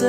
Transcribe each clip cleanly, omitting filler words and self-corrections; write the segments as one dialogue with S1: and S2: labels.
S1: Hello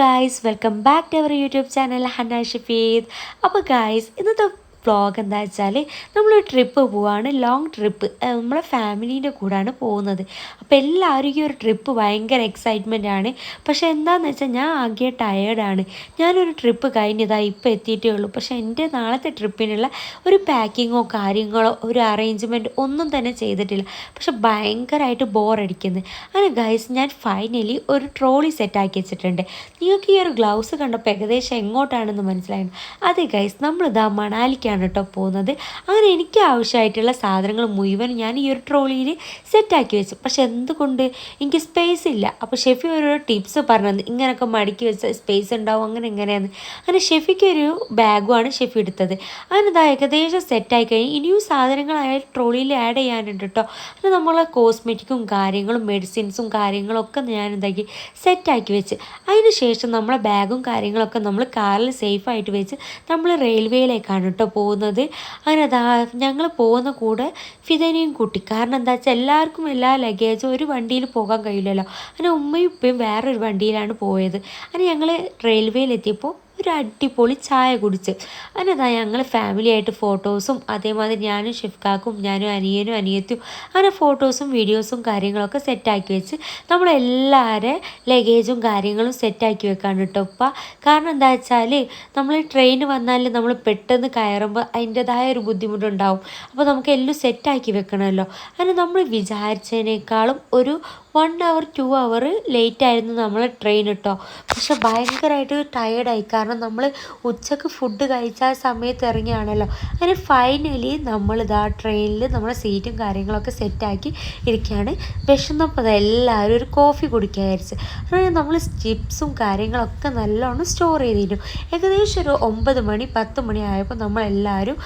S1: guys, welcome back to our YouTube channel Hanna Shafeed. അപ്പോൾ guys, ഇന്നത്തെ vlog എന്താ വെച്ചാൽ നമ്മളൊരു ട്രിപ്പ് പോവാണ്, ലോങ് ട്രിപ്പ്. നമ്മളെ ഫാമിലീൻ്റെ കൂടെയാണ് പോകുന്നത്. അപ്പോൾ എല്ലാവരും ഈ ഒരു ട്രിപ്പ് ഭയങ്കര എക്സൈറ്റ്മെൻ്റ് ആണ്. പക്ഷേ എന്താണെന്ന് വെച്ചാൽ ഞാൻ ആകെ ടയേർഡാണ്. ഞാനൊരു ട്രിപ്പ് കഴിഞ്ഞതായി ഇപ്പോൾ എത്തിയിട്ടേ ഉള്ളൂ. പക്ഷേ എൻ്റെ നാളത്തെ ട്രിപ്പിനുള്ള ഒരു പാക്കിങ്ങോ കാര്യങ്ങളോ ഒരു അറേഞ്ച്മെൻറ്റ് ഒന്നും തന്നെ ചെയ്തിട്ടില്ല. പക്ഷെ ഭയങ്കരമായിട്ട് ബോറടിക്കുന്നത്. അങ്ങനെ ഗൈസ്, ഞാൻ ഫൈനലി ഒരു ട്രോളി സെറ്റാക്കി വെച്ചിട്ടുണ്ട്. നിങ്ങൾക്ക് ഈ ഒരു ഗ്ലൗസ് കണ്ടപ്പോൾ ഏകദേശം എങ്ങോട്ടാണെന്ന് മനസ്സിലായിരുന്നു. അതെ ഗൈസ്, നമ്മളിതാ മണാലിക്കാണ് കേട്ടോ പോകുന്നത്. അങ്ങനെ എനിക്ക് ആവശ്യമായിട്ടുള്ള സാധനങ്ങൾ മുഴുവൻ ഞാൻ ഈ ഒരു ട്രോളിയിൽ സെറ്റാക്കി വെച്ചു. പക്ഷെ എന്തുകൊണ്ട് എനിക്ക് സ്പേസ് ഇല്ല. അപ്പോൾ ഷെഫി ഓരോ ടിപ്സ് പറഞ്ഞത്, ഇങ്ങനെയൊക്കെ മടക്കി വെച്ച സ്പേസ് ഉണ്ടാവും, അങ്ങനെ എങ്ങനെയാണ്. അങ്ങനെ ഷെഫിക്ക് ഒരു ബാഗുമാണ് ഷെഫി എടുത്തത്. അങ്ങനെ ഇതാ ഏകദേശം സെറ്റായി കഴിഞ്ഞ് ഇനിയും സാധനങ്ങളായ ട്രോളിയിൽ ആഡ് ചെയ്യാനുണ്ട് കേട്ടോ. അത് നമ്മളെ കോസ്മെറ്റിക്കും കാര്യങ്ങളും മെഡിസിൻസും കാര്യങ്ങളൊക്കെ ഞാൻ എന്താക്കി സെറ്റാക്കി വെച്ച് അതിന് ശേഷം നമ്മളെ ബാഗും കാര്യങ്ങളൊക്കെ നമ്മൾ കാറിൽ സേഫായിട്ട് വെച്ച് നമ്മൾ റെയിൽവേയിലേക്കാണ് കേട്ടോ പോകുന്നത്. അങ്ങനെ അതാ ഞങ്ങൾ പോകുന്ന കൂടെ ഫിദനെയും കൂട്ടി. കാരണം എന്താ വെച്ചാൽ എല്ലാവർക്കും എല്ലാ ലഗേജും ഒരു വണ്ടിയിൽ പോകാൻ കഴിയില്ലല്ലോ. അങ്ങനെ ഉമ്മയും ഉപ്പയും വേറൊരു വണ്ടിയിലാണ് പോയത്. അങ്ങനെ ഞങ്ങൾ റെയിൽവേയിലെത്തിയപ്പോൾ ഒരു അടിപൊളി ചായ കുടിച്ച് അതിനതാ ഞങ്ങൾ ഫാമിലി ആയിട്ട് ഫോട്ടോസും അതേമാതിരി ഞാനും ഷിഫ്കാക്കും ഞാനും അനിയനും അനിയത്തും അങ്ങനെ ഫോട്ടോസും വീഡിയോസും കാര്യങ്ങളൊക്കെ സെറ്റാക്കി വെച്ച് നമ്മളെല്ലാവരും ലഗേജും കാര്യങ്ങളും സെറ്റാക്കി വെക്കാണ് കേട്ടോ ഉപ്പ. കാരണം എന്താ വെച്ചാൽ നമ്മൾ ട്രെയിൻ വന്നാൽ നമ്മൾ പെട്ടെന്ന് കയറുമ്പോൾ അതിൻ്റെതായ ഒരു ബുദ്ധിമുട്ടുണ്ടാവും. അപ്പോൾ നമുക്ക് എല്ലാം സെറ്റാക്കി വെക്കണമല്ലോ. അങ്ങനെ നമ്മൾ വിചാരിച്ചതിനേക്കാളും ഒരു 1 hour 2 hour ലേറ്റായിരുന്നു നമ്മളെ ട്രെയിൻ കേട്ടോ. പക്ഷെ ഭയങ്കരമായിട്ട് ടയേർഡായി. കാരണം നമ്മൾ ഉച്ചക്ക് ഫുഡ് കഴിച്ച ആ സമയത്ത് ഇറങ്ങിയാണല്ലോ. അങ്ങനെ ഫൈനലി നമ്മളിതാ ട്രെയിനിൽ നമ്മളെ സീറ്റും കാര്യങ്ങളൊക്കെ സെറ്റാക്കി ഇരിക്കുകയാണ്. വിശന്നപ്പോൾ എല്ലാവരും ഒരു കോഫി കുടിക്കാൻ വിചാരിച്ച്. അങ്ങനെ നമ്മൾ ചിപ്സും കാര്യങ്ങളൊക്കെ നല്ലോണം സ്റ്റോർ ചെയ്തിരുന്നു. ഏകദേശം ഒരു 9 മണി 10 മണി ആയപ്പോൾ നമ്മളെല്ലാവരും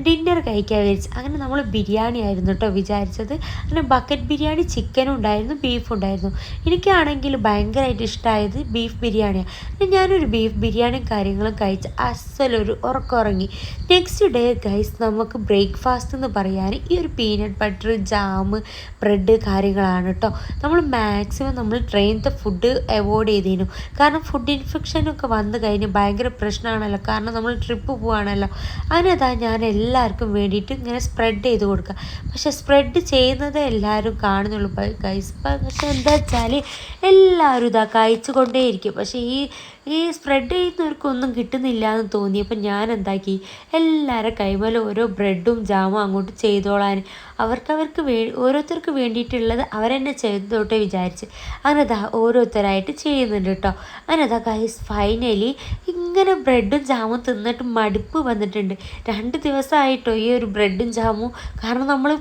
S1: ഡിന്നർ കഴിക്കാൻ വിചാരിച്ചു. അങ്ങനെ നമ്മൾ ബിരിയാണി ആയിരുന്നു കേട്ടോ വിചാരിച്ചത്. അങ്ങനെ ബക്കറ്റ് ബിരിയാണി ചിക്കനും ഉണ്ടായിരുന്നു, ബീഫ് ഉണ്ടായിരുന്നു. എനിക്കാണെങ്കിൽ ഭയങ്കരമായിട്ട് ഇഷ്ടമായത് ബീഫ് ബിരിയാണിയാണ്. ഞാനൊരു ബീഫ് ബിരിയാണിയും കാര്യങ്ങളും കഴിച്ച് അസലൊരു ഉറക്കമുറങ്ങി. നെക്സ്റ്റ് ഡേ ഗൈസ്, നമുക്ക് ബ്രേക്ക്ഫാസ്റ്റ് എന്ന് പറയാൻ ഈ ഒരു പീനട്ട് ബട്ടർ ജാം ബ്രെഡ് കാര്യങ്ങളാണ് കേട്ടോ. നമ്മൾ മാക്സിമം നമ്മൾ ട്രെയിനത്തെ ഫുഡ് അവോയ്ഡ് ചെയ്തിരുന്നു. കാരണം ഫുഡ് ഇൻഫെക്ഷനൊക്കെ വന്നു കഴിഞ്ഞ് ഭയങ്കര പ്രശ്നമാണല്ലോ. കാരണം നമ്മൾ ട്രിപ്പ് പോവുകയാണല്ലോ. അതിനതാ ഞാൻ എല്ലാവർക്കും വേണ്ടിയിട്ട് ഇങ്ങനെ സ്പ്രെഡ് ചെയ്ത് കൊടുക്കുക. പക്ഷെ സ്പ്രെഡ് ചെയ്യുന്നത് എല്ലാവരും കാണുന്നുള്ളൂ ഗൈസ്. പക്ഷെ എന്താ വെച്ചാൽ എല്ലാവരും ഇതാ കഴിച്ചു കൊണ്ടേയിരിക്കും. പക്ഷേ ഈ സ്പ്രെഡ് ചെയ്യുന്നവർക്കൊന്നും കിട്ടുന്നില്ല എന്ന് തോന്നിയപ്പോൾ ഞാൻ എന്താക്കി, എല്ലാവരും കൈമേൽ ഓരോ ബ്രെഡും ജാമും അങ്ങോട്ട് ചെയ്തോളാൻ അവർക്ക് ഓരോരുത്തർക്ക് വേണ്ടിയിട്ടുള്ളത് അവരെന്നെ ചെയ്തോട്ടെ വിചാരിച്ച് അങ്ങനെ അതാ ഓരോരുത്തരായിട്ട് ചെയ്യുന്നുണ്ട് കേട്ടോ. അങ്ങനെ അതാ ഗൈസ്, ഫൈനലി ഇങ്ങനെ ബ്രെഡും ജാമും തിന്നിട്ട് മടുപ്പ് വന്നിട്ടുണ്ട്. 2 ദിവസമായിട്ടോ ഈ ഒരു ബ്രെഡും ജാമും. കാരണം നമ്മൾ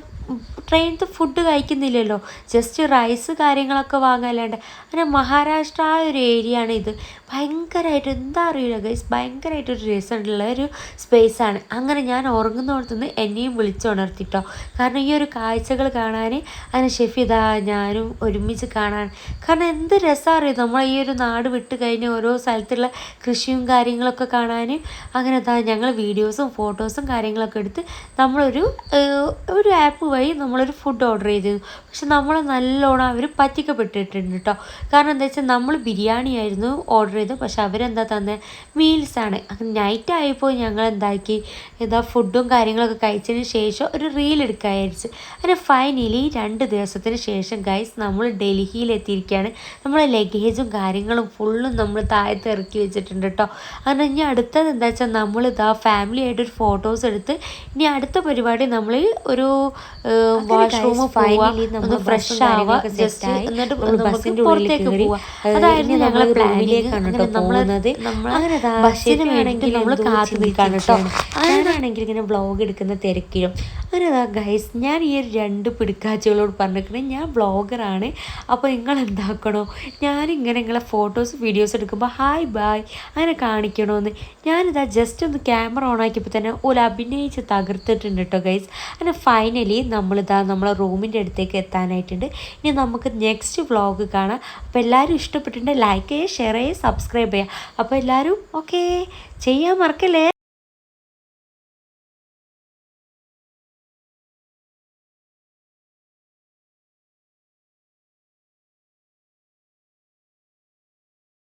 S1: ട്രെയിനത്തെ ഫുഡ് കഴിക്കുന്നില്ലല്ലോ, ജസ്റ്റ് റൈസ് കാര്യങ്ങളൊക്കെ വാങ്ങാല്ലാണ്ട്. അങ്ങനെ മഹാരാഷ്ട്ര ആ ഒരു ഏരിയ ആണ് ഇത്. ഭയങ്കരമായിട്ട് എന്താ അറിയില്ല ഗൈസ്, ഭയങ്കരമായിട്ടൊരു രസമുള്ള ഒരു സ്പേസാണ്. അങ്ങനെ ഞാൻ ഉറങ്ങുന്നിടത്തുനിന്ന് എന്നെയും വിളിച്ചുണർത്തിട്ടോ. കാരണം ഈ ഒരു കാഴ്ചകൾ കാണാൻ അങ്ങനെ ഷെഫിദ ഞാനും ഒരുമിച്ച് കാണാൻ. കാരണം എന്ത് രസമാണ് അറിയും നമ്മൾ ഈ ഒരു നാട് വിട്ട് കഴിഞ്ഞ് ഓരോ സ്ഥലത്തുള്ള കൃഷിയും കാര്യങ്ങളൊക്കെ കാണാൻ. അങ്ങനെ ഞങ്ങൾ വീഡിയോസും ഫോട്ടോസും കാര്യങ്ങളൊക്കെ എടുത്ത് നമ്മളൊരു ആപ്പ് വഴി നമ്മളൊരു ഫുഡ് ഓർഡർ ചെയ്തിരുന്നു. പക്ഷെ നമ്മൾ നല്ലോണം അവർ പറ്റിക്കപ്പെട്ടിട്ടുണ്ട് കേട്ടോ. കാരണം എന്താ വെച്ചാൽ നമ്മൾ ബിരിയാണി ആയിരുന്നു ഓർഡർ ചെയ്തത്. പക്ഷെ അവരെന്താ തന്നെ മീൽസാണ്. അങ്ങനെ നൈറ്റ് ആയപ്പോൾ ഞങ്ങൾ എന്താക്കി ഫുഡും കാര്യങ്ങളൊക്കെ കഴിച്ചതിന് ശേഷം ഒരു റീൽ എടുക്കാൻ വിചാരിച്ചു. അങ്ങനെ ഫൈനലി 2 ദിവസത്തിന് ശേഷം ഗൈസ് നമ്മൾ ഡൽഹിയിലെത്തിയിരിക്കുകയാണ്. നമ്മളെ ലഗേജും കാര്യങ്ങളും ഫുള്ളും നമ്മൾ താഴത്ത് ഇറക്കി വെച്ചിട്ടുണ്ട് കേട്ടോ. അങ്ങനെ ഇനി അടുത്തത് എന്താ വെച്ചാൽ നമ്മൾ ഫാമിലി ആയിട്ടൊരു ഫോട്ടോസ് എടുത്ത് ഇനി അടുത്ത പരിപാടി നമ്മൾ ഒരു വാഷ്റൂം ഫൈനലി നമ്മൾ ഫ്രഷ് ആവുക, ജസ്റ്റ് എന്നിട്ട് ബസ്സിൻ്റെ ഉള്ളിലേക്ക് പോവുക. അതായിരുന്നു ഞങ്ങളെ പ്ലാനിലേക്കാണ് കേട്ടോ പോകുന്നത്. അങ്ങനെ ബസ്സിന് വേണമെങ്കിൽ നമ്മൾ കാത്തു നിൽക്കാണ് കേട്ടോ. അങ്ങനെയാണെങ്കിൽ ഇങ്ങനെ വ്ളോഗ് എടുക്കുന്ന തിരക്കിലും. അങ്ങനെ ഗൈസ്, ഞാൻ ഈ ഒരു 2 പിടിക്കാച്ചുകളോട് പറഞ്ഞിരിക്കണേ ഞാൻ വ്ളോഗറാണ്. അപ്പോൾ നിങ്ങൾ എന്താക്കണോ, ഞാനിങ്ങനെ നിങ്ങളെ ഫോട്ടോസ് വീഡിയോസ് എടുക്കുമ്പോൾ ഹായ് ബായ് അങ്ങനെ കാണിക്കണമെന്ന്. ഞാനിതാ ജസ്റ്റ് ഒന്ന് ക്യാമറ ഓൺ ആക്കിയപ്പോൾ തന്നെ അഭിനയിച്ച് തകർത്തിട്ടുണ്ട് കേട്ടോ ഗൈസ്. അങ്ങനെ ഫൈനലി നമ്മളിതാ നമ്മളെ റൂമിൻ്റെ അടുത്തേക്ക് എത്താനായിട്ടുണ്ട്. ഇനി നമുക്ക് നെക്സ്റ്റ് വ്ളോഗ് കാണാം. അപ്പോൾ എല്ലാവരും ഇഷ്ടപ്പെട്ടിട്ടുണ്ടെങ്കിൽ ലൈക്ക് ചെയ്യുക, ഷെയർ ചെയ്യുക, സബ്സ്ക്രൈബ് ചെയ്യുക. അപ്പോൾ എല്ലാവരും ഓക്കെ ചെയ്യാൻ മറക്കല്ലേ.